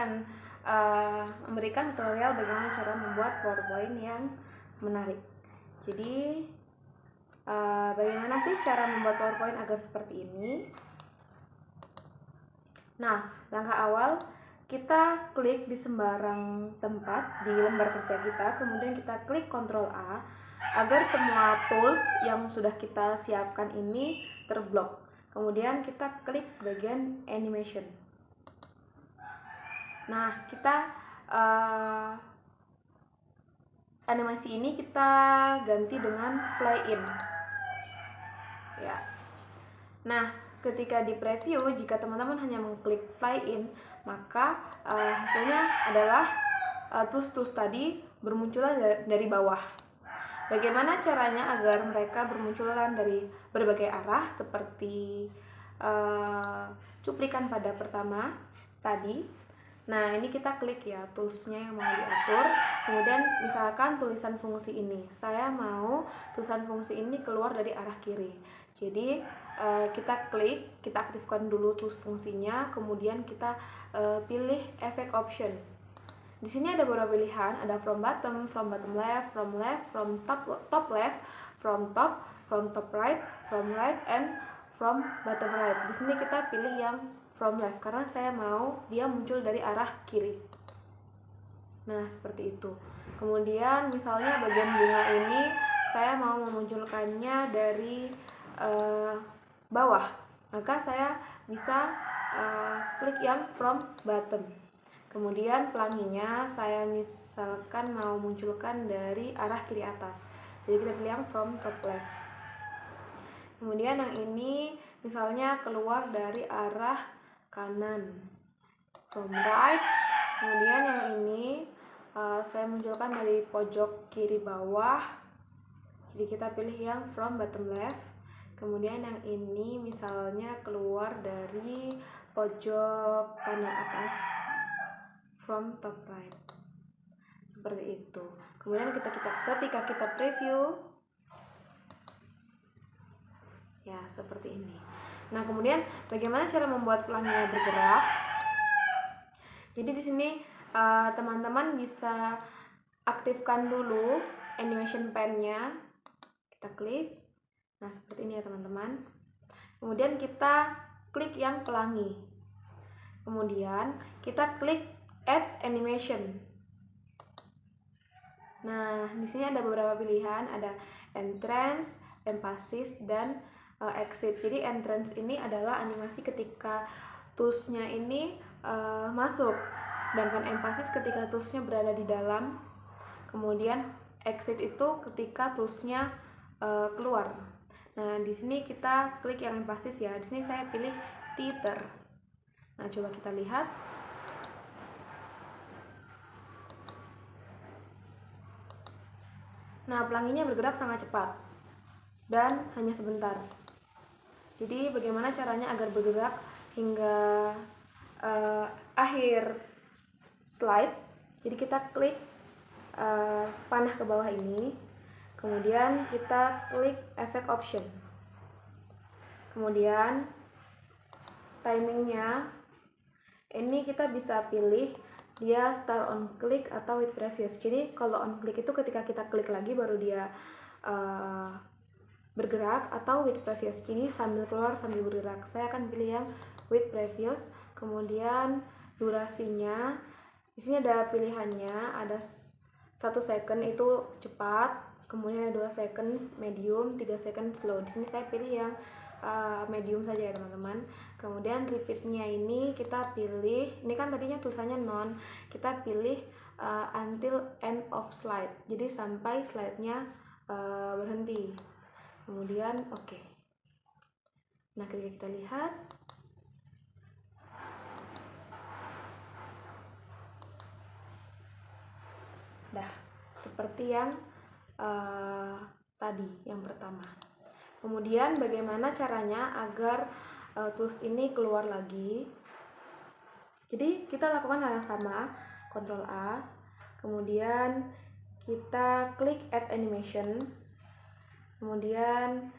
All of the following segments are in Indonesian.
akan memberikan tutorial bagaimana cara membuat PowerPoint yang menarik. Jadi bagaimana sih cara membuat PowerPoint agar seperti ini? Nah, langkah awal kita klik di sembarang tempat di lembar kerja kita, kemudian kita klik Ctrl A agar semua tools yang sudah kita siapkan ini terblok. Kemudian kita klik bagian animation. Nah, kita animasi ini kita ganti dengan fly in. Ya. Nah, ketika di preview, jika teman-teman hanya mengklik fly in, maka hasilnya adalah tools-tools tadi bermunculan dari bawah. Bagaimana caranya agar mereka bermunculan dari berbagai arah seperti cuplikan pada pertama tadi. Nah, ini kita klik ya toolsnya yang mau diatur. Kemudian misalkan tulisan fungsi ini, saya mau tulisan fungsi ini keluar dari arah kiri. Jadi kita klik, kita aktifkan dulu tools fungsinya, kemudian kita pilih effect option. Di sini ada beberapa pilihan, ada from bottom left, from top left, from top right, and from bottom right. Di sini kita pilih yang from left karena saya mau dia muncul dari arah kiri. Nah, seperti itu. Kemudian misalnya bagian bunga ini saya mau memunculkannya dari bawah, maka saya bisa klik yang from bottom. Kemudian pelanginya saya misalkan mau munculkan dari arah kiri atas, jadi kita pilih yang from top left. Kemudian yang ini misalnya keluar dari arah kanan, from right. Kemudian yang ini saya munculkan dari pojok kiri bawah, jadi kita pilih yang from bottom left. Kemudian yang ini misalnya keluar dari pojok kanan atas, from top right. Seperti itu. Kemudian ketika kita preview, ya seperti ini. Nah, kemudian bagaimana cara membuat pelanginya bergerak? Jadi di sini teman-teman bisa aktifkan dulu animation pen-nya. Kita klik. Nah, seperti ini ya teman-teman. Kemudian kita klik yang pelangi. Kemudian kita klik add animation. Nah, di sini ada beberapa pilihan, ada entrance, emphasis, dan exit. Jadi entrance ini adalah animasi ketika toolsnya ini masuk, sedangkan emphasis ketika toolsnya berada di dalam. Kemudian exit itu ketika toolsnya keluar. Nah, di sini kita klik yang emphasis ya. Di sini saya pilih teeter. Nah, coba kita lihat. Nah, pelanginya bergerak sangat cepat dan hanya sebentar. Jadi bagaimana caranya agar bergerak hingga akhir slide? Jadi kita klik panah ke bawah ini, kemudian kita klik effect option. Kemudian timingnya ini kita bisa pilih dia start on click atau with previous. Jadi kalau on click itu ketika kita klik lagi baru dia bergerak, atau with previous. Kini sambil keluar sambil bergerak. Saya akan pilih yang with previous. Kemudian durasinya di sini ada pilihannya, ada 1 second itu cepat, kemudian ada 2 second medium, 3 second slow. Di sini saya pilih yang medium saja ya teman-teman. Kemudian repeatnya ini kita pilih, ini kan tadinya tulisannya non, kita pilih until end of slide, jadi sampai slide-nya berhenti. Kemudian oke. Nah, ketika kita lihat, dah seperti yang tadi yang pertama. Kemudian bagaimana caranya agar tools ini keluar lagi? Jadi kita lakukan hal yang sama, Ctrl A, kemudian kita klik add animation, kemudian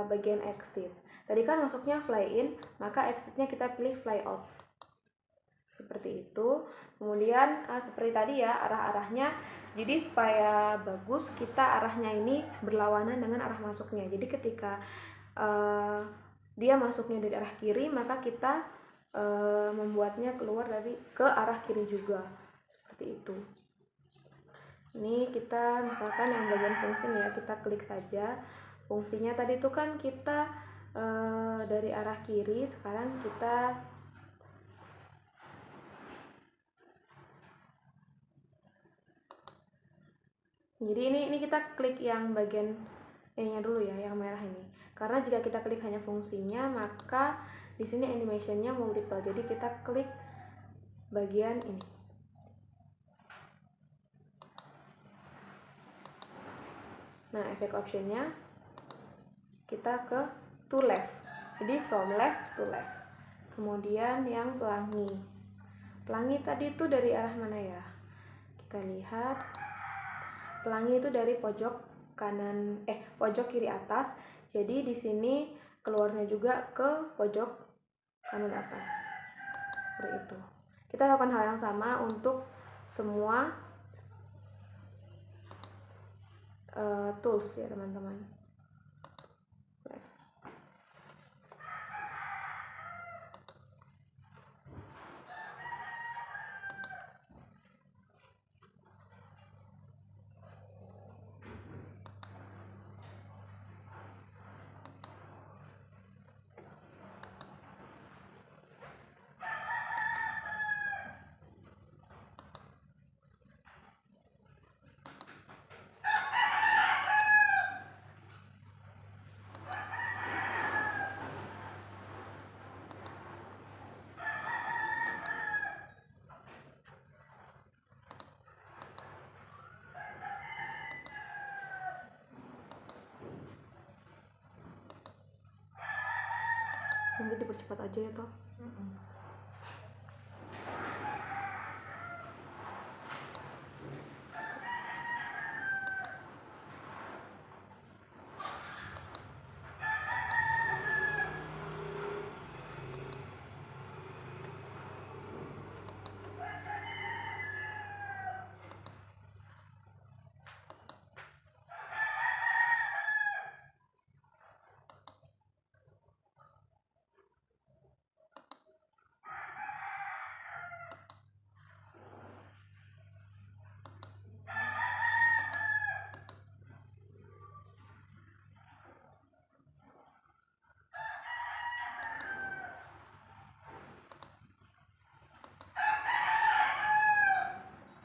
bagian exit. Tadi kan masuknya fly in, maka exitnya kita pilih fly out. seperti itu. Kemudian seperti tadi ya, arah-arahnya, jadi supaya bagus kita arahnya ini berlawanan dengan arah masuknya. Jadi ketika dia masuknya dari arah kiri, maka kita membuatnya keluar ke arah kiri juga, seperti itu. Ini kita misalkan yang bagian fungsi ya, kita klik saja. Fungsinya tadi itu kan kita dari arah kiri, sekarang kita jadi ini kita klik yang bagian ininya dulu ya, yang merah ini. Karena jika kita klik hanya fungsinya, maka di sini animationnya multiple. Jadi kita klik bagian ini. Nah, efek optionnya kita ke to left. Jadi from left to left. Kemudian yang pelangi. Pelangi tadi itu dari arah mana ya? Kita lihat. Pelangi itu dari pojok kanan, pojok kiri atas. Jadi di sini keluarnya juga ke pojok kanan atas. Seperti itu. Kita lakukan hal yang sama untuk semua tools ya teman-teman. Nanti dipercepat aja ya toh.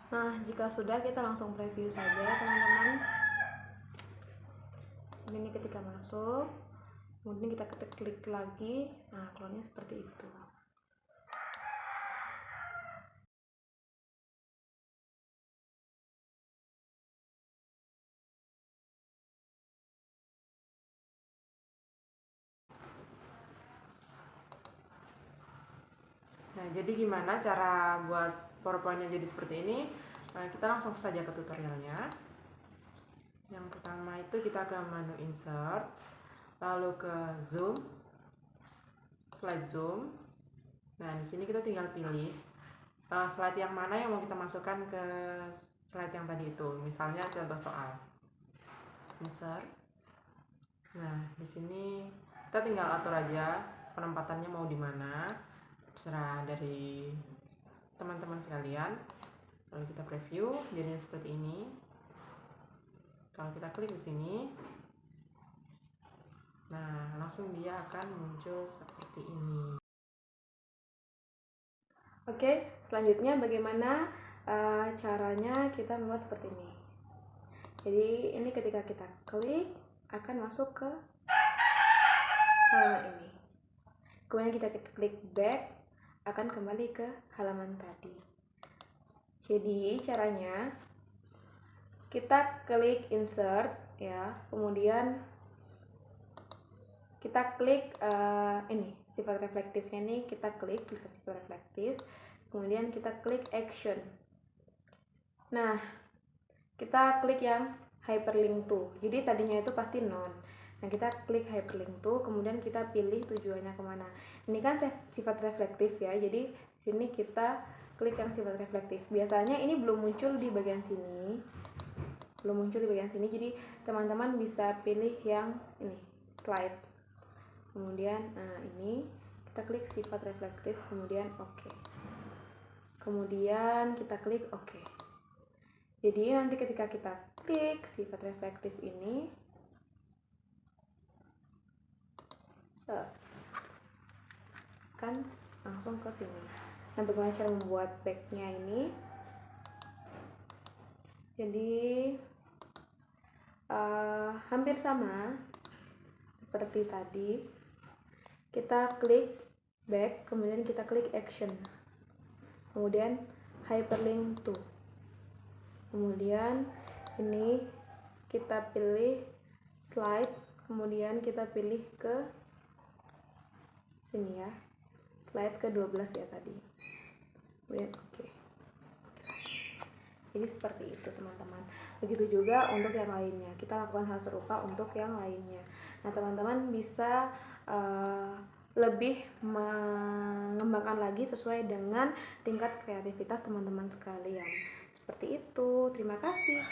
Nah, jika sudah, kita langsung preview saja teman-teman. Ini ketika masuk, kemudian kita klik lagi, nah keluarnya seperti itu. Nah, jadi gimana cara buat PowerPoint-nya jadi seperti ini? Nah, kita langsung saja ke tutorialnya. Yang pertama itu kita ke menu Insert, lalu ke Zoom, slide Zoom. Nah, di sini kita tinggal pilih slide yang mana yang mau kita masukkan ke slide yang tadi itu. Misalnya contoh soal. Insert. Nah, di sini kita tinggal atur aja penempatannya mau di mana. Terserah dari teman-teman sekalian. Lalu kita preview, jadinya seperti ini. Kalau kita klik di sini, nah langsung dia akan muncul seperti ini. Oke, selanjutnya bagaimana caranya kita membuat seperti ini. Jadi ini ketika kita klik akan masuk ke halaman ini. Kemudian kita klik back, akan kembali ke halaman tadi. Jadi caranya kita klik insert ya, kemudian kita klik ini sifat reflektifnya, ini kita klik sifat reflektif, kemudian kita klik action. Nah, kita klik yang hyperlink to. Jadi tadinya itu pasti none. Nah, kita klik hyperlink tuh, kemudian kita pilih tujuannya kemana. Ini kan sifat reflektif ya, jadi sini kita klik yang sifat reflektif. Biasanya ini belum muncul di bagian sini, jadi teman-teman bisa pilih yang ini, slide. Kemudian, nah ini kita klik sifat reflektif, kemudian oke. Kemudian kita klik oke. Jadi nanti ketika kita klik sifat reflektif ini, kan langsung ke sini. Nah, bagaimana cara membuat backnya ini? Jadi hampir sama seperti tadi. Kita klik back, kemudian kita klik action, kemudian hyperlink to, kemudian ini kita pilih slide, kemudian kita pilih ke sini ya, slide ke 12 ya tadi, kemudian oke. Jadi seperti itu teman-teman. Begitu juga untuk yang lainnya, kita lakukan hal serupa untuk yang lainnya. Nah, teman-teman bisa lebih mengembangkan lagi sesuai dengan tingkat kreativitas teman-teman sekalian. Seperti itu. Terima kasih.